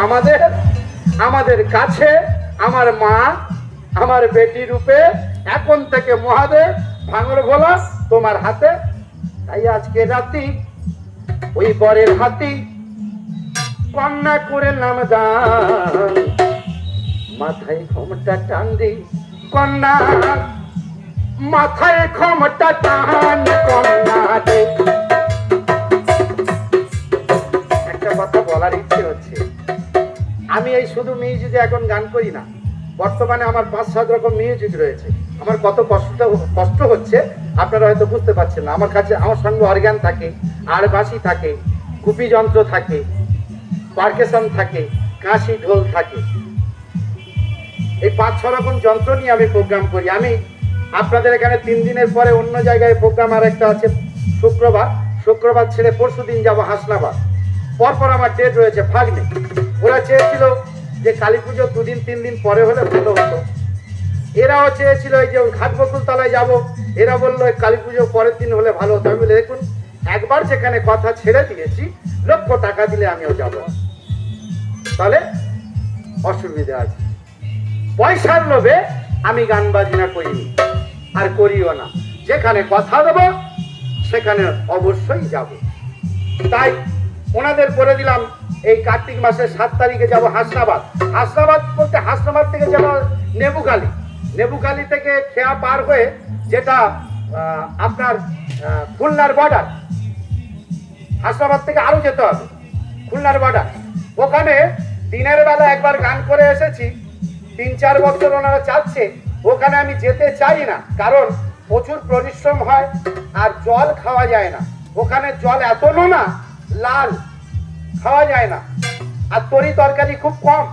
আমাদের, আমাদের কাছে আমার মা আমার বেটি রূপে এখন থেকে মহাদেব ভাঙর ভোলা তোমার হাতে। তাই আজকে রাতি ওই বরের হাতি কন্যা করে নাম দান, মাথায় ঘোমটা টান দি কন্যা, মাথায় ঘোমটা টান কন্যা দে। একটা কথা বলার ইচ্ছে হচ্ছে, আমি এই শুধু মিউজিকে এখন গান করি না, বর্তমানে আমার 5-7 রকম মিউজিক রয়েছে। আমার কত কষ্ট হচ্ছে আপনারা হয়তো বুঝতে পারছেন না। আমার কাছে আমার সঙ্গে অর্গান থাকে, আর বাঁশি থাকে, কুপি যন্ত্র থাকে, পারকেশন থাকে, কাশি ঢোল থাকে। এই 5-6 রকম যন্ত্র নিয়ে আমি প্রোগ্রাম করি। আমি আপনাদের এখানে 3 দিনের পরে অন্য জায়গায় প্রোগ্রাম আর একটা আছে শুক্রবার ছেড়ে পরশু দিন যাবো হাসনাবাদ। পরপর আমার ডেট রয়েছে ভাগ্নে। ওরা চেয়েছিল যে কালী পুজো 2 দিন 3 দিন পরে হলে ভালো হতো। এরাও চেয়েছিল এই যে ঘাটবকুল তলায় যাবো, এরা বললো কালী পুজো পরের দিন হলে ভালো হতো। আমি বলি দেখুন, একবার যেখানে কথা ছেড়ে দিয়েছি, লক্ষ টাকা দিলে আমিও যাব, তাহলে অসুবিধা আছে। পয়সার লোভে আমি গান বাজনা করিনি আর করিও না। যেখানে কথা দেবো সেখানে অবশ্যই যাব। তাই ওনাদের বলে দিলাম এই কার্তিক মাসের 7 তারিখে যাব হাসনাবাদ। হাসনাবাদ বলতে হাসনাবাদ থেকে যাব নেবুখালী, নেবুখালী থেকে খেয়া পার হয়ে যেটা আপনার খুলনার বর্ডার, হাসনাবাদ থেকে আরো যেতে হবে খুলনার বর্ডার। ওখানে দিনের বেলা একবার গান করে এসেছি, 3-4 বছর ওনারা চাচ্ছে। ওখানে আমি যেতে চাই না, কারণ প্রচুর পরিশ্রম হয় আর জল খাওয়া যায় না। ওখানে জল এত নোনা, লাল, খাওয়া যায় না, আর তরি তরকারি খুব কম।